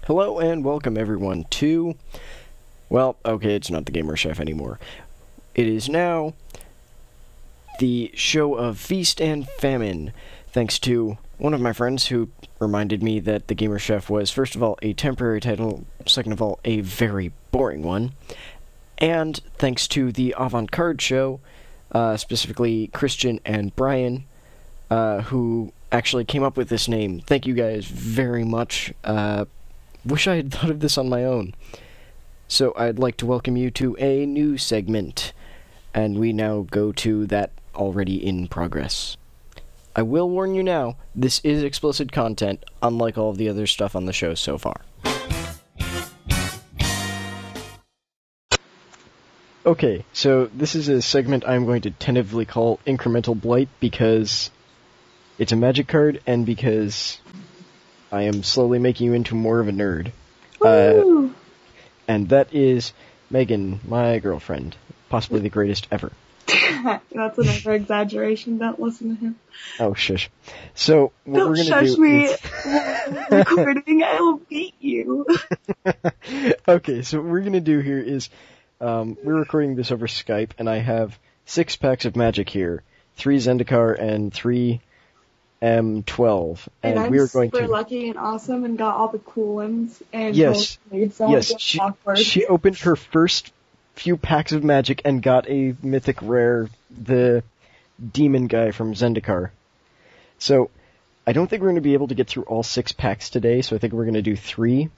Hello and welcome everyone to, well, okay, it's not the Gamer Chef anymore. It is now the show of Feast and Famine, thanks to one of my friends who reminded me that the Gamer Chef was, first of all, a temporary title, second of all, a very boring one, and thanks to the Avant-Garde show, specifically Christian and Brian, who actually came up with this name. Thank you guys very much. Wish I had thought of this on my own. So I'd like to welcome you to a new segment, and we now go to that already in progress. I will warn you now, this is explicit content, unlike all of the other stuff on the show so far. Okay, so this is a segment I'm going to tentatively call Incremental Blight because it's a magic card and because I am slowly making you into more of a nerd. And that is Megan, my girlfriend. Possibly the greatest ever. That's another exaggeration. Don't listen to him. Oh, shush. So, what Don't we're going to shush do me. is... Recording, I will beat you. Okay, so what we're going to do here is, we're recording this over Skype, and I have 6 packs of magic here. 3 Zendikar and 3 M12, and I'm we're going super to... lucky and awesome and got all the cool ones. And Yes, yes. she opened her first few packs of magic and got a mythic rare, the demon guy from Zendikar. So, I don't think we're going to be able to get through all 6 packs today, so I think we're going to do 3.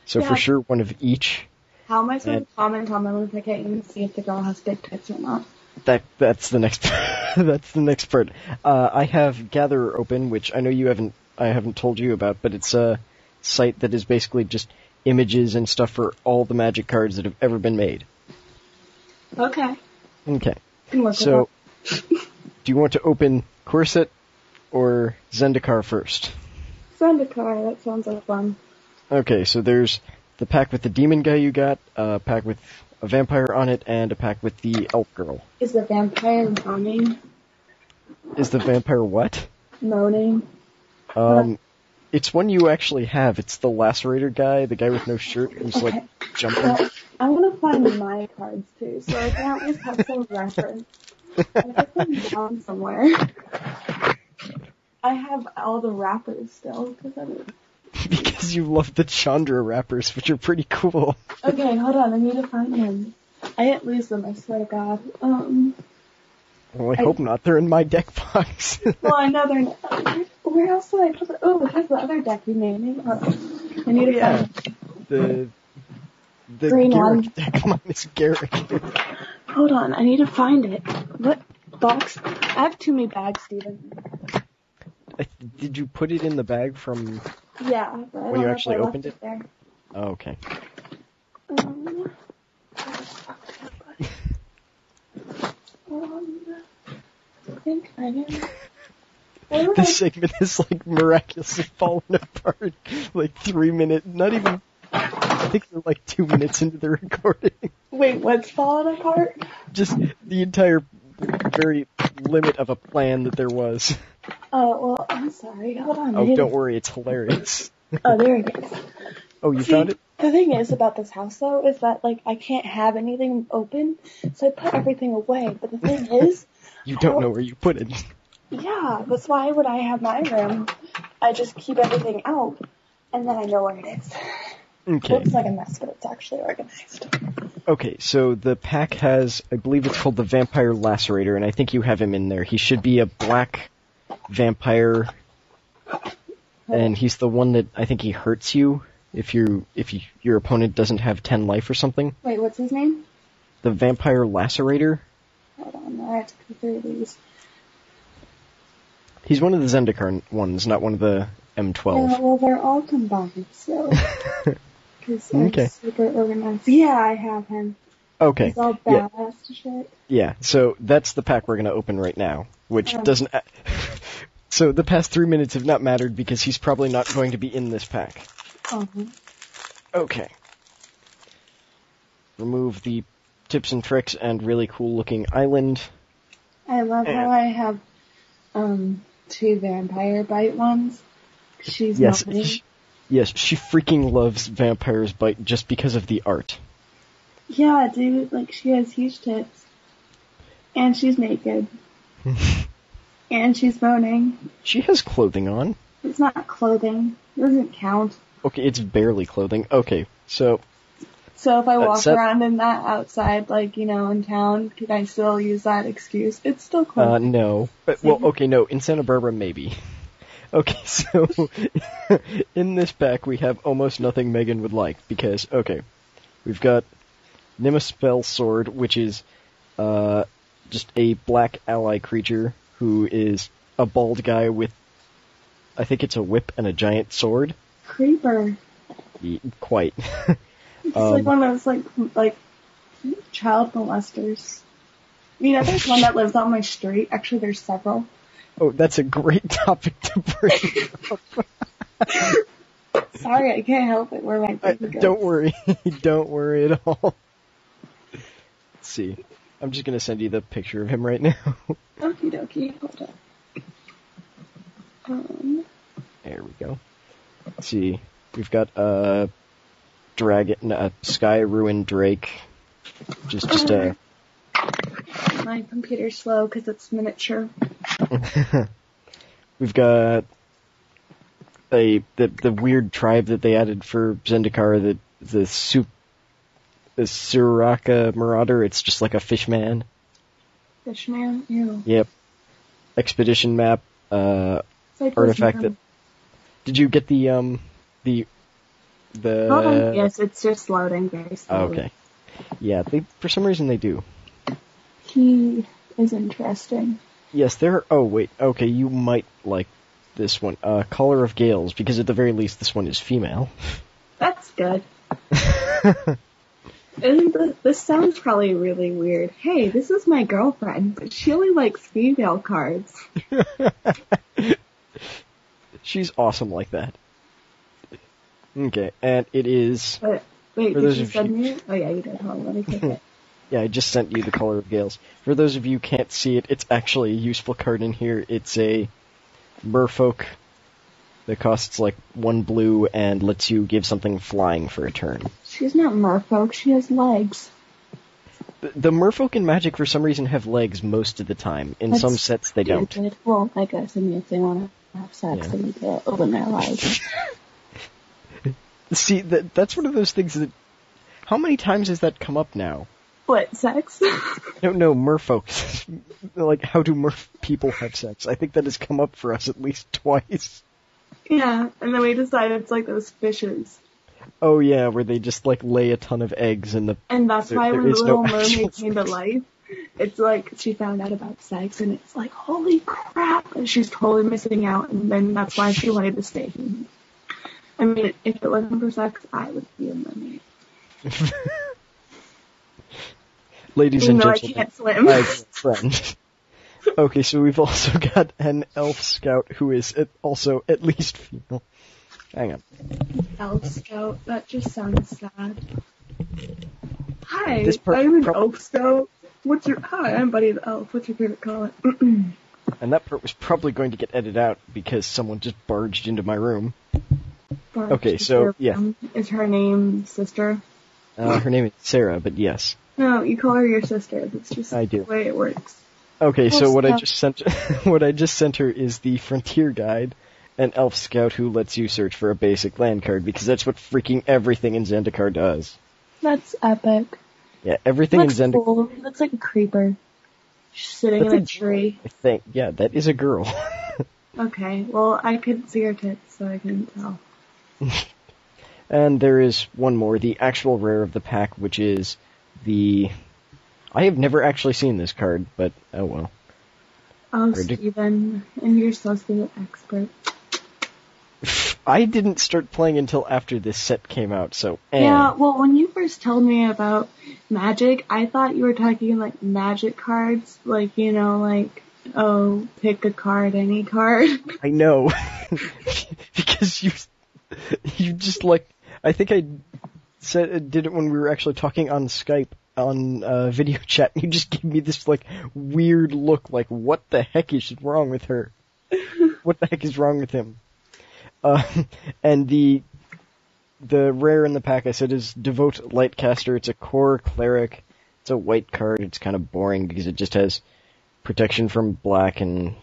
So Yeah. for sure, one of each. How am I supposed to comment on them if I can't even see if the girl has big tits or not? That's the next that's the next part. I have Gatherer open, which I know I haven't told you about, but it's a site that is basically just images and stuff for all the magic cards that have ever been made. Okay. Okay. Can work So, with do you want to open Corset or Zendikar first? that. Zendikar, that sounds like fun. Okay, so there's the pack with the demon guy you got, a pack with a vampire on it, and a pack with the elf girl. Is the vampire moaning? Is the vampire what? Moaning? It's one you actually have. It's the lacerator guy, the guy with no shirt who's Okay. jumping. Well, I'm gonna find my cards too, so I can at least have some reference. I put them down somewhere. I have all the wrappers still, Because you love the Chandra wrappers, which are pretty cool. Okay, hold on, I need to find them. I didn't lose them, I swear to God. Well, I hope not. They're in my deck box. Well, I know they're not. Where else did I put it? Oh, here's the other deck you made me. I need to find The Green Garrick one. deck. Mine is Garrick. Hold on, I need to find it. What box? I have too many bags, Steven. Did you put it in the bag from... Yeah, but I When don't you know actually if I opened left it there. Oh, okay. I think I did. This segment is miraculously falling apart. 3 minutes, not even... I think we're 2 minutes into the recording. Wait, what's falling apart? Just the entire very limit of a plan that there was. Oh, well, I'm sorry. Hold on. Oh, don't worry, it's hilarious. Oh, there it is. Oh, you found it? The thing is about this house, though, is that, I can't have anything open, so I put everything away. But the thing is... You don't know where you put it. Yeah, that's why when I have my room, I just keep everything out, and then I know where it is. Okay. Looks like a mess, but it's actually organized. Okay, so the pack has, I believe it's called the Vampire Lacerator, and I think you have him in there. He should be a black vampire, and he's the one that I think he hurts you if your opponent doesn't have 10 life or something. Wait, what's his name? The Vampire Lacerator. Hold on, I have to go through these. He's one of the Zendikar ones, not one of the M12. Yeah, well, they're all combined, so... Because Okay. super organized. Yeah, I have him. Okay. He's all badass to shit. Yeah, so that's the pack we're going to open right now, which doesn't... So the past 3 minutes have not mattered because he's probably not going to be in this pack. Uh-huh. Okay. Remove the tips and tricks and really cool looking island. I love how I have 2 vampire bite ones. She's Yes, not me. Yes, she freaking loves Vampire's Bite just because of the art. Yeah, dude, like, she has huge tits. And she's naked. And she's moaning. She has clothing on. It's not clothing. It doesn't count. Okay, it's barely clothing. Okay, so... So if I walk around in that outside, like, you know, in town, can I still use that excuse? It's still clothing. No. But, well, okay, no, in Santa Barbara, maybe. Okay, so, in this pack we have almost nothing Megan would like, because, okay, we've got Nimispell Sword, which is, just a black ally creature who is a bald guy with, I think it's a whip and a giant sword. Creeper. Quite. It's like one of those, like, child molesters. You know, there's one that lives on my street. Actually, there's several. Oh, that's a great topic to bring up. Sorry, I can't help it. Where my brain goes. Don't worry. Don't worry at all. Let's see. I'm just gonna send you the picture of him right now. Okie dokie. Hold on. There we go. Let's see. We've got a dragon, a Sky Ruin Drake. Just a... My computer's slow because it's miniature. We've got the weird tribe that they added for Zendikar, the Suraka Marauder. It's just like a fishman. Fishman? Ew. Yep. Expedition map, artifact that... Did you get the... Yes, it's just loading very slowly. Oh, okay. Yeah, for some reason they do. He is interesting. Yes, oh wait, okay, you might like this one. Color of Gales, because at the very least this one is female. That's good. This sounds probably really weird. Hey, this is my girlfriend, but she only likes female cards. She's awesome like that. Okay, and it is... Wait, did you send me it? Oh yeah, you did. Hold on, let me take it. Yeah, I just sent you the Color of Gales. For those of you who can't see it, it's actually a useful card in here. It's a merfolk that costs like 1 blue and lets you give something flying for a turn. She's not merfolk, she has legs. The merfolk in Magic for some reason have legs most of the time. In some sets they don't. Well, I guess if they want to have sex, they need to open their legs. See, that's one of those things that... How many times has that come up now? What, sex? No, merfolk. Like, how do merf people have sex? I think that has come up for us at least twice. Yeah, and then we decided it's like those fishes. Oh yeah, where they just like lay a ton of eggs in the... And that's why when the Little Mermaid came to life, it's like she found out about sex and it's like, holy crap, and she's totally missing out, and then that's why she wanted to stay human. I mean, if it wasn't for sex, I would be a mermaid. Ladies and gentlemen, I can't swim. I have a friend. Okay, so we've also got an elf scout who is also at least female. Hang on. Elf scout? That just sounds sad. Hi, I'm an elf scout. Hi, I'm Buddy the Elf. What's your favorite color? And that part was probably going to get edited out because someone just barged into my room. Okay, so, yeah. Is her name Sister? Her name is Sarah, but yes. No, you call her your sister. That's just the way it works. Okay, so what I just sent her is the Frontier Guide, an elf scout who lets you search for a basic land card, because that's what freaking everything in Zendikar does. That's epic. Yeah, everything in Zendikar... Cool. Looks like a creeper. She's sitting in a tree. I think, yeah, that is a girl. Okay, well, I couldn't see her tits, so I couldn't tell. And there is one more, the actual rare of the pack, which is the... I have never actually seen this card, but oh well. Oh, Steven, and you're supposed to be an expert. I didn't start playing until after this set came out, so... Yeah, well, when you first told me about Magic, I thought you were talking like Magic cards, like, you know, like, oh, pick a card, any card. I know. Because you just like... I think I did it when we were actually talking on Skype, on video chat, and you just gave me this, like, weird look, like, what the heck is wrong with her? What the heck is wrong with him? And the the rare in the pack I said is Devote Lightcaster. It's a core cleric. It's a white card. It's kind of boring because it just has protection from black and...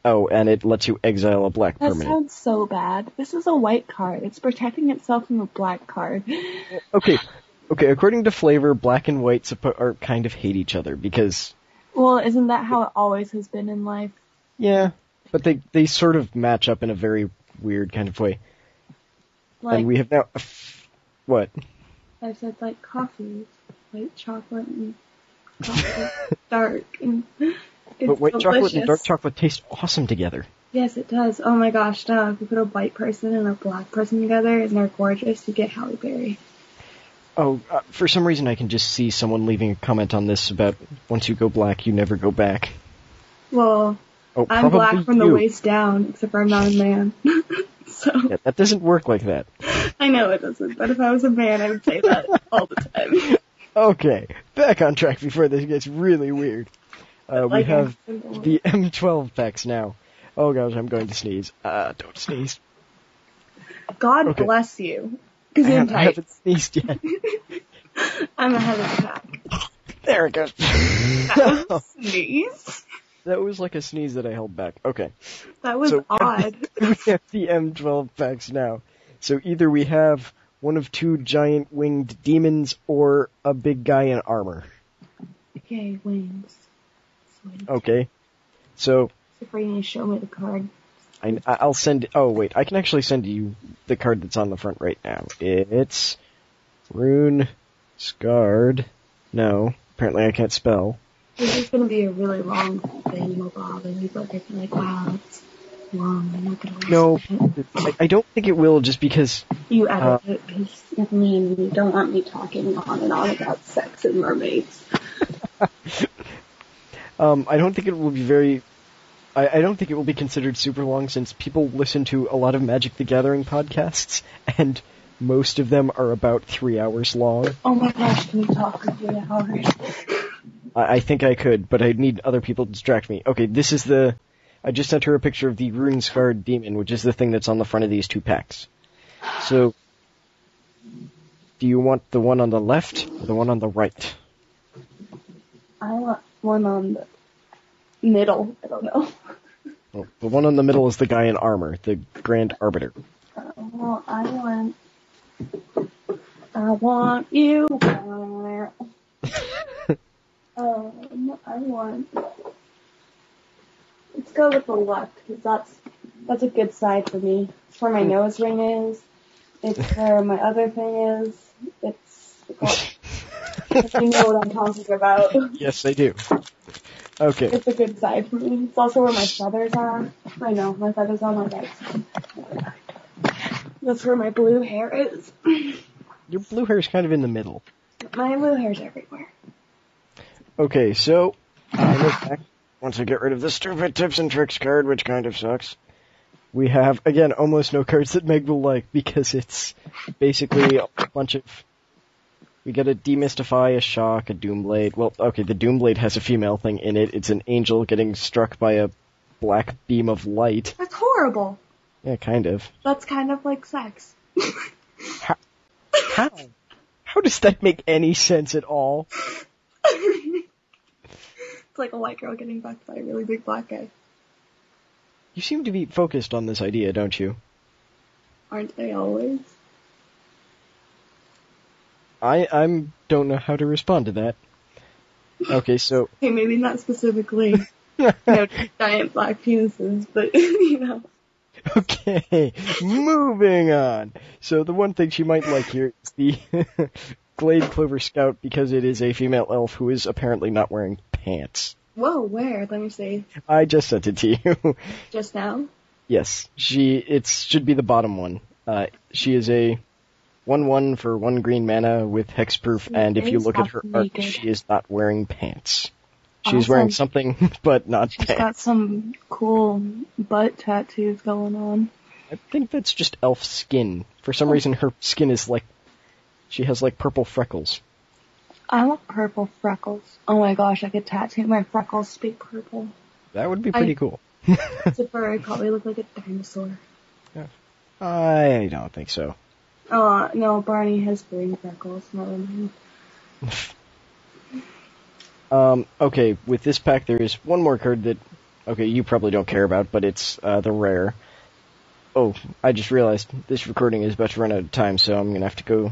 Oh, and it lets you exile a black permanent. That sounds so bad. This is a white card. It's protecting itself from a black card. Okay, according to flavor, black and white are kind of hate each other because... Well, isn't that how it always has been in life? Yeah, but they sort of match up in a very weird kind of way. Like, and we have now... What? I said, like, coffee. White chocolate and chocolate dark. And it's but white delicious. chocolate and dark chocolate taste awesome together. Yes, it does. Oh my gosh, no. If you put a white person and a black person together and they're gorgeous, you get Halle Berry. Oh, for some reason I can just see someone leaving a comment on this about once you go black, you never go back. Well, I'm black from the waist down, except for I'm not a man. So yeah, that doesn't work like that. I know it doesn't, but if I was a man, I would say that all the time. Okay, back on track before this gets really weird. We have the M12 packs now. Oh gosh, I'm going to sneeze. Don't sneeze. God bless you. I haven't sneezed yet. I'm ahead of the pack. There it goes. That was a sneeze? That was like a sneeze that I held back. Okay. That was odd. We have the M12 packs now. So either we have one of two giant winged demons or a big guy in armor. Okay, wings. Sweet. Okay. So... If you need to show me the card. I'll send... Oh, wait. I can actually send you the card that's on the front right now. It's... Rune... Scarred... No. Apparently I can't spell. This is going to be a really long thing, probably. People are thinking like, wow, it's long. I'm not going to No, I don't think it will just because... You edit it because you don't want me talking on and on about sex and mermaids. I don't think it will be very... I don't think it will be considered super long since people listen to a lot of Magic the Gathering podcasts, and most of them are about 3 hours long. Oh my gosh, can we talk for 3 hours? I think I could, but I'd need other people to distract me. Okay, this is the... I just sent her a picture of the Rune Scarred Demon, which is the thing that's on the front of these two packs. So, do you want the one on the left or the one on the right? I want one on the middle. I don't know. Well, the one on the middle is the guy in armor, the Grand Arbiter. Well, I want you. I want. Let's go with the left because that's a good side for me. It's where my nose ring is. It's where my other thing is. You know what I'm talking about. Yes, I do. Okay. It's a good side for me. It's also where my feathers are. I know, my feathers are on my right side. That's where my blue hair is. Your blue hair is kind of in the middle. My blue hair's everywhere. Okay, so, once I get rid of the stupid tips and tricks card, which kind of sucks, we have, again, almost no cards that Meg will like, because it's basically a bunch of... We get a Demystify, a Shock, a Doomblade. Well, okay, the Doomblade has a female thing in it. It's an angel getting struck by a black beam of light. That's horrible. Yeah, kind of. That's kind of like sex. How? How does that make any sense at all? It's like a white girl getting fucked by a really big black guy. You seem to be focused on this idea, don't you? Aren't they always? I don't know how to respond to that. Okay, so... Hey, maybe not specifically, giant black penises, but, Okay, moving on. So the one thing she might like here is the Glade Clover Scout, because it is a female elf who is apparently not wearing pants. Whoa, where? Let me see. I just sent it to you. Just now? Yes, it should be the bottom one. She is a 1/1 for 1 green mana with hexproof, and if you look at her art, she is not wearing pants. She's wearing something, but not pants. She's got some cool butt tattoos going on. I think that's just elf skin. For some reason, her skin is she has purple freckles. I want purple freckles. Oh my gosh, I could tattoo my freckles speak purple. That would be pretty cool. Except for I probably look like a dinosaur. Yeah. I don't think so. Oh, no, Barney has green freckles, never mind. Okay, with this pack there is one more card that, okay, you probably don't care about, but it's the rare. Oh, I just realized this recording is about to run out of time, so I'm gonna have to go.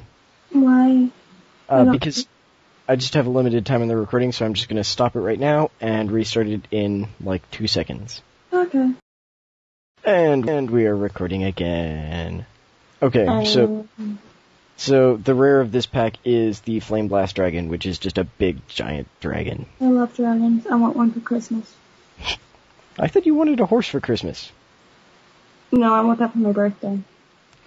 Why? Because I just have a limited time in the recording, so I'm just gonna stop it right now and restart it in like 2 seconds. Okay. And we are recording again. Okay, so the rare of this pack is the Flame Blast Dragon, which is just a big, giant dragon. I love dragons. I want one for Christmas. I thought you wanted a horse for Christmas. No, I want that for my birthday.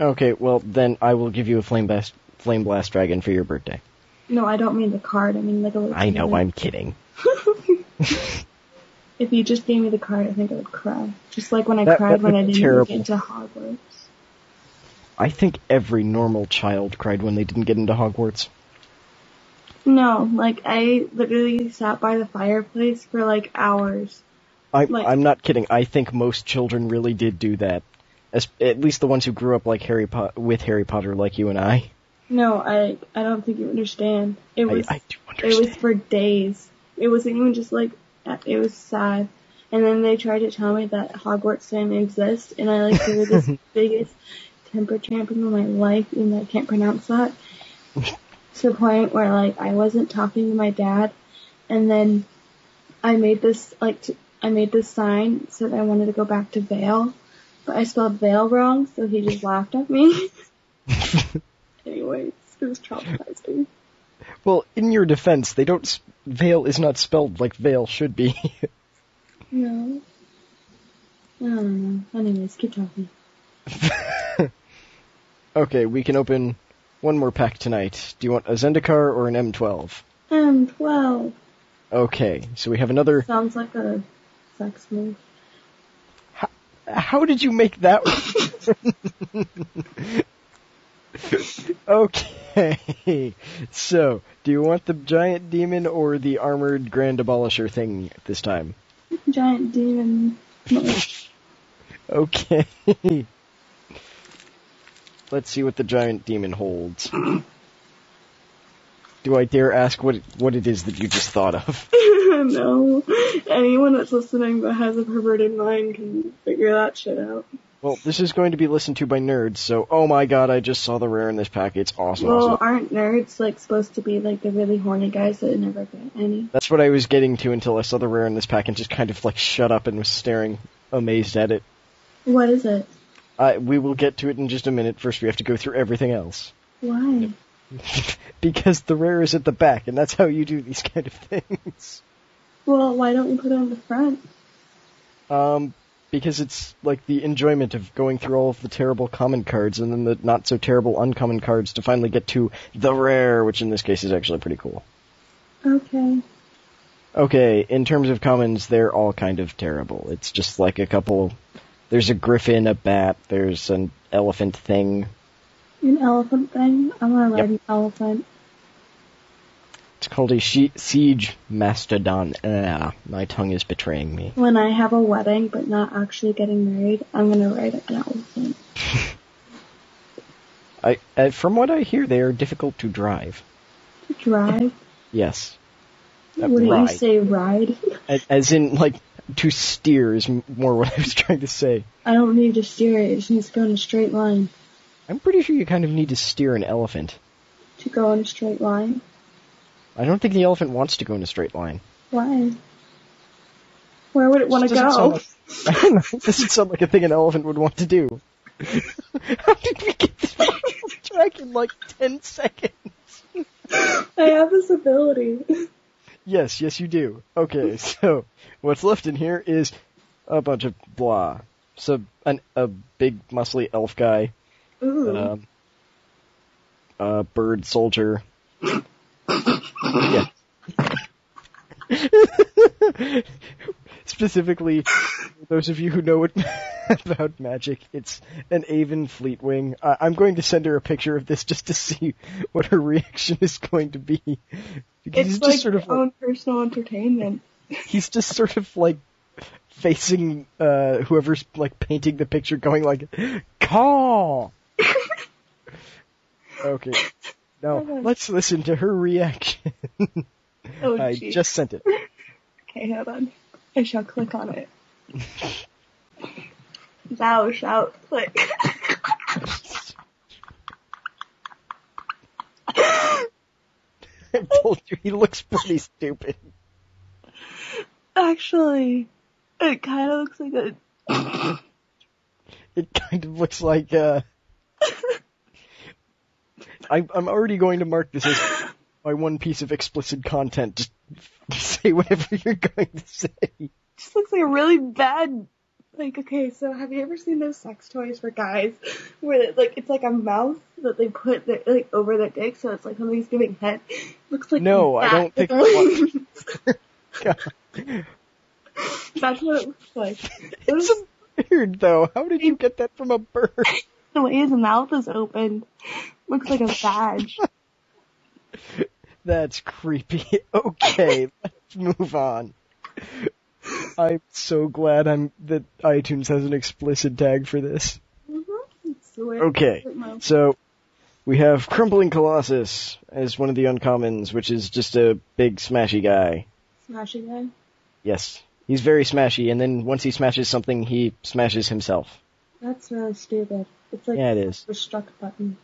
Okay, well, then I will give you a Flame Blast Dragon for your birthday. No, I don't mean the card. I mean like a little... I know, I'm kidding. If you just gave me the card, I think I would cry. Just like when I cried when I didn't get into Hogwarts. I think every normal child cried when they didn't get into Hogwarts. No, like, I literally sat by the fireplace for, like, hours. I'm not kidding. I think most children really did do that. At least the ones who grew up like with Harry Potter like you and I. No, I don't think you understand. I do understand. It was for days. It wasn't even just, like, it was sad. And then they tried to tell me that Hogwarts didn't exist, and I, like, threw this biggest temper tantrum in my life, even though I can't pronounce that. To the point where, like, I wasn't talking to my dad, and then I made this, sign, said I wanted to go back to Vale, but I spelled Vale wrong, so he just laughed at me. Anyways, it was traumatizing. Well, in your defense, Vale is not spelled like Vale should be. No. I don't know. Anyways, keep talking. Okay, we can open one more pack tonight. Do you want a Zendikar or an M12? M12. Okay, so we have another... Sounds like a sex move. How did you make that one? Okay, so, do you want the giant demon or the armored grand abolisher thing this time? Giant demon. Okay. Let's see what the giant demon holds. Do I dare ask what it is that you just thought of? No. Anyone that's listening that has a perverted mind can figure that shit out. Well, this is going to be listened to by nerds, so, oh my god, I just saw the rare in this pack. It's awesome. Well, aren't nerds, like, supposed to be, like, the really horny guys that never get any? That's what I was getting to until I saw the rare in this pack and just kind of, like, shut up and was staring amazed at it. What is it? We will get to it in just a minute. First, we have to go through everything else. Why? Because the rare is at the back, and that's how you do these kind of things. Well, why don't you put it on the front? Because it's, like, the enjoyment of going through all of the terrible common cards and then the not-so-terrible uncommon cards to finally get to the rare, which in this case is actually pretty cool. Okay. Okay, in terms of commons, they're all kind of terrible. It's just like a couple... There's a griffin, a bat, there's an elephant thing. An elephant thing? I want to ride an elephant. It's called a siege mastodon. My tongue is betraying me. When I have a wedding but not actually getting married, I'm going to ride an elephant. From what I hear, they are difficult to drive. To drive? Yes. Wouldn't you say ride? As in, like, to steer is more what I was trying to say. I don't need to steer it, it just needs to go in a straight line. I'm pretty sure you kind of need to steer an elephant. To go in a straight line? I don't think the elephant wants to go in a straight line. Why? Where would it want to go? It doesn't sound like a thing an elephant would want to do. How did we get this track in like 10 seconds? I have this ability. Yes, you do. Okay, so what's left in here is a bunch of blah. So a big muscly elf guy. Ooh. A bird soldier. Yeah. Specifically, those of you who know about magic, it's an Aven Fleetwing. I'm going to send her a picture of this just to see what her reaction is going to be. Because It's he's like just sort of your own personal entertainment. He's just sort of like facing whoever's like painting the picture, going like, "Call." Okay. Now let's listen to her reaction. Oh, I geez. just sent it. Okay, hold on. I shall click on it. Thou shalt click. I told you he looks pretty stupid. Actually, it kind of looks like a... It kind of looks like, I'm already going to mark this as my one piece of explicit content. Just say whatever you're going to say. It just looks like a really bad... Like, okay, so have you ever seen those sex toys for guys where, like, it's like a mouth that they put, like, over their dick, so it's like somebody's giving head? Looks like No, I don't think That's what it looks like. It's a bird, though. How did you get that from a bird? The way his mouth is open. Looks like a badge. That's creepy. Okay, let's move on. I'm so glad that iTunes has an explicit tag for this. Okay, so we have Crumbling Colossus as one of the uncommons, which is just a big smashy guy. Smashy guy? Yes. He's very smashy, and then once he smashes something, he smashes himself. That's really stupid. It's like yeah, it is. a self-destruct button.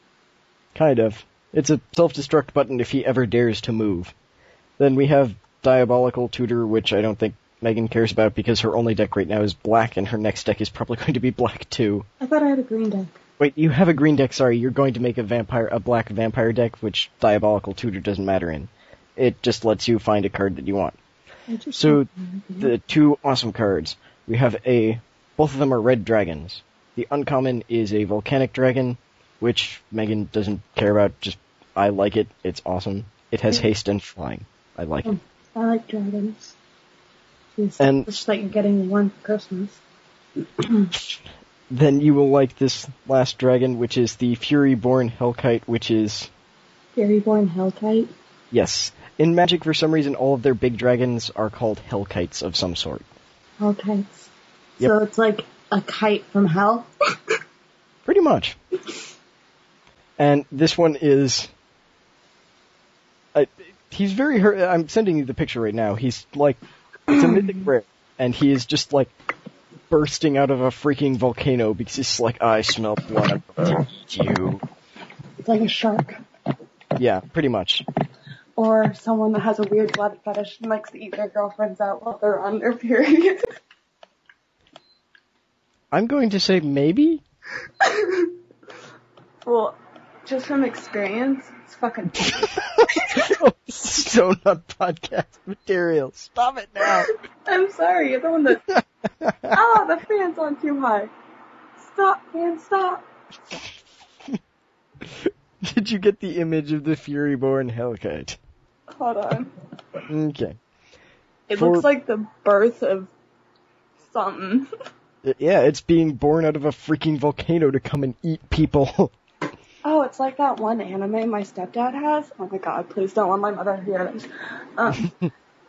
Kind of. It's a self-destruct button if he ever dares to move. Then we have Diabolical Tutor, which I don't think Megan cares about because her only deck right now is black, and her next deck is probably going to be black too. I thought I had a green deck. Wait, you have a green deck, sorry, you're going to make a black vampire deck, which Diabolical Tutor doesn't matter in. It just lets you find a card that you want. So, the two awesome cards. We have both of them are red dragons. The uncommon is a volcanic dragon, which Megan doesn't care about, just, I like it, it's awesome. It has haste and flying. I like it. I like dragons. And just like you're getting one for Christmas. Then you will like this last dragon, which is the Furyborn Hellkite, which is... Furyborn Hellkite? Yes. In Magic, for some reason, all of their big dragons are called Hellkites of some sort. Hellkites. Yep. So it's like a kite from hell? Pretty much. And this one is... he's very hurt. I'm sending you the picture right now. He's like... It's a mythic rare, and he is just like bursting out of a freaking volcano because he's like, I smell blood, I'm going to eat you. It's like a shark. Yeah, pretty much. Or someone that has a weird blood fetish and likes to eat their girlfriends out while they're on their period. I'm going to say maybe? Well, just from experience, it's fucking... Oh, so not podcast material. Stop it now. I'm sorry, you're the one that... the fan's on too high. Stop, fan, stop. Did you get the image of the Furyborn Hellkite? Hold on. Okay. It looks like the birth of something. Yeah, it's being born out of a freaking volcano to come and eat people. Oh, it's like that one anime my stepdad has. Oh my god, please don't let my mother hear this.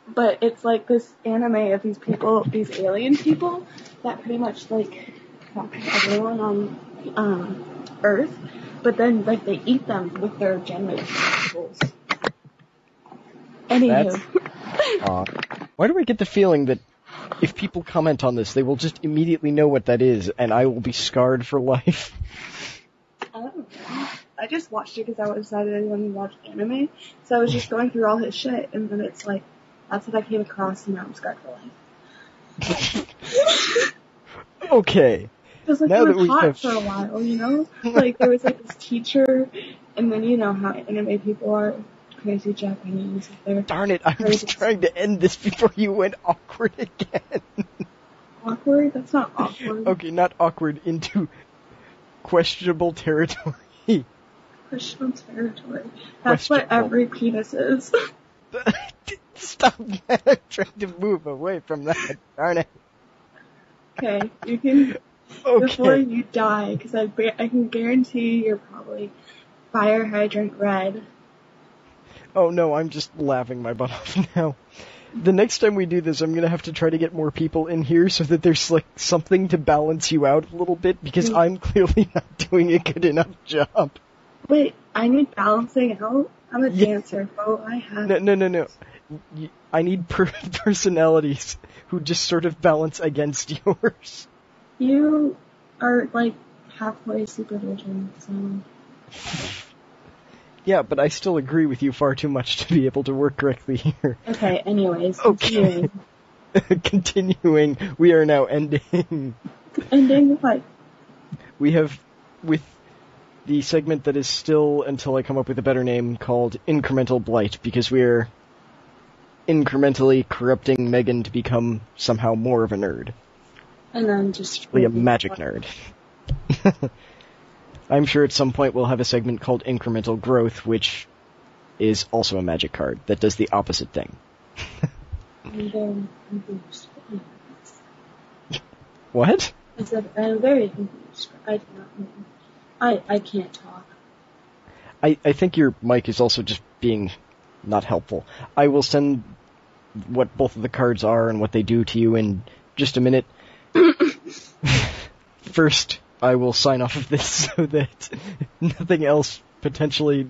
But it's like this anime of these people, these alien people, that pretty much like fuck everyone on Earth, but then like they eat them with their genitals. Anywho. Why do I get the feeling that if people comment on this, they will just immediately know what that is, and I will be scarred for life? I don't know. I just watched it because I decided I wanted to watch anime, so I was just going through all his shit, and then it's like, that's what I came across, and now I'm scarred for life. Okay. Because like, it was hot for a while, you know? Like, there was like this teacher, and then you know how anime people are, crazy Japanese. Darn it, I was trying to end this before you went awkward again. Awkward? That's not awkward. Okay, not awkward, into questionable territory. Questionable territory. That's what every penis is. Stop that. I'm trying to move away from that. Darn it. Okay, you can... Okay. Before you die, because I can guarantee you're probably fire hydrant red. Oh no, I'm just laughing my butt off now. The next time we do this, I'm gonna have to try to get more people in here so that there's like something to balance you out a little bit, because I'm clearly not doing a good enough job. Wait, I need balancing out? I'm a dancer, so I have... No. I need personalities who just sort of balance against yours. You are, like, halfway supervision, so... Yeah, but I still agree with you far too much to be able to work correctly here. Okay, anyways, continuing. Continuing, we are now ending. Ending what? We have, with the segment that is still, until I come up with a better name, called Incremental Blight, because we're incrementally corrupting Megan to become somehow more of a nerd. And then just... a magic nerd. I'm sure at some point we'll have a segment called Incremental Growth, which is also a magic card that does the opposite thing. I'm very confused. What? I said, I'm very confused. I do not know. I can't talk. I think your mic is also just being not helpful. I will send what both of the cards are and what they do to you in just a minute. First, I will sign off of this so that nothing else potentially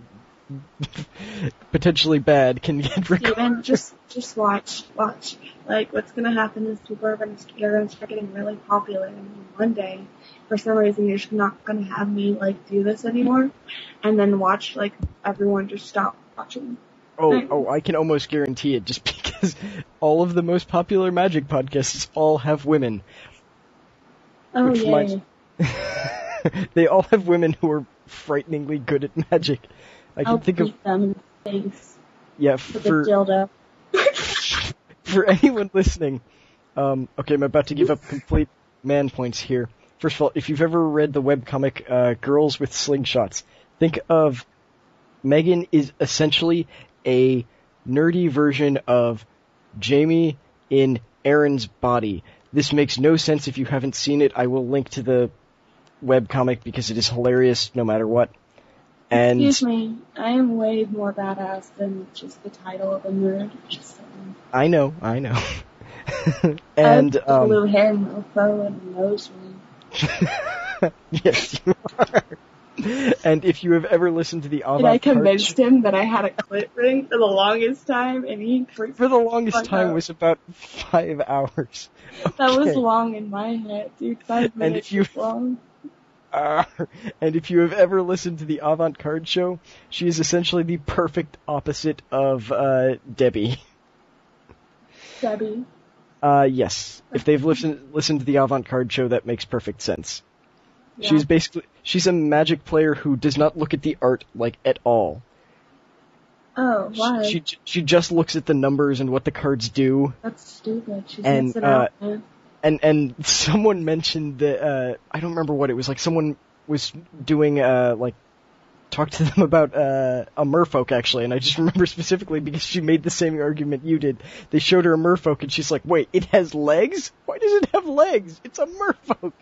bad can get recorded. Steven, just watch. Like, what's gonna happen is people are gonna start getting really popular, and one day, for some reason, you're just not gonna have me, like, do this anymore, and then watch, like, everyone just stop watching. I can almost guarantee it, just because all of the most popular Magic podcasts all have women. Oh, yay. They all have women who are frighteningly good at magic. I'll beat them in the face. Yeah, with a dildo. For anyone listening, okay, I'm about to give up complete man points here. First of all, if you've ever read the webcomic Girls with Slingshots, think of Megan is essentially a nerdy version of Jamie in Aaron's body. This makes no sense if you haven't seen it. I will link to the webcomic because it is hilarious no matter what. And excuse me, I am way more badass than just the title of a nerd. Just saying. I know. And I have blue hair, mofo, and a nose ring. Yes, you are. And if you have ever listened to the Avant and I convinced him that I had a clit ring for the longest time, and he for the longest time was about 5 hours. Okay. That was long in my head, dude. 5 minutes was long. And if you have ever listened to the Avant-Garde show, she is essentially the perfect opposite of Debbie. Debbie? Yes. If they've listened to the Avant-Garde show, that makes perfect sense. Yeah. She's a Magic player who does not look at the art, like, at all. Oh, why? She just looks at the numbers and what the cards do. That's stupid. She's missing out, man. And someone mentioned that, I don't remember what it was, like someone was doing, talk to them about, a merfolk actually, and I just remember specifically because she made the same argument you did. They showed her a merfolk and she's like, wait, it has legs? Why does it have legs? It's a merfolk.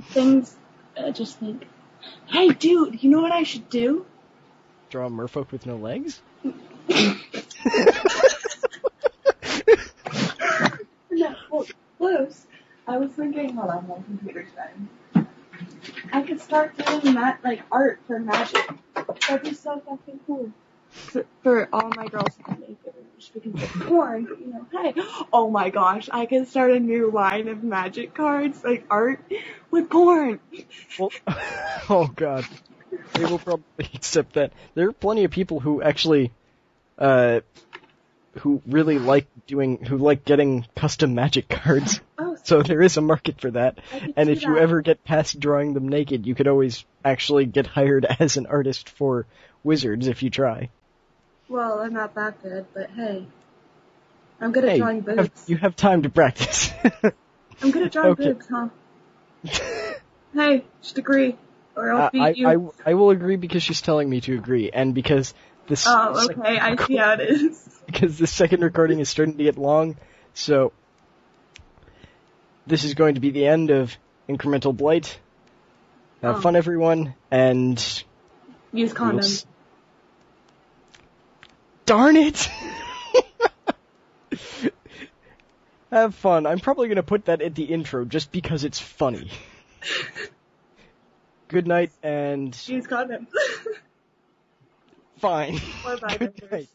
Things, I just think, hey dude, you know what I should do? Draw a merfolk with no legs? No, well, close. I was thinking, hold on, my computer's dying. I could start doing that, like, art for magic. That'd be so fucking cool. For all my girls to be naked, just because it's porn, but, you know, hey, oh my gosh, I can start a new line of magic cards, like art, with porn. Well, oh god. They will probably accept that. There are plenty of people who actually, who really like getting custom magic cards. Oh, so there is a market for that. And if you that. ever get past drawing them naked, you could always actually get hired as an artist for Wizards if you try. Well, I'm not that good, but hey. I'm good at drawing boobs. You have time to practice. I'm good at drawing boobs, huh? Hey, just agree. Or I'll beat you. I will agree because she's telling me to agree, and because this... Oh, okay, I see how it is. Because the second recording is starting to get long, so... This is going to be the end of Incremental Blight. Have fun, everyone, and... Use condoms. Darn it! Have fun. I'm probably going to put that at the intro just because it's funny. Good night, and... Use condoms. Fine. Or Good night.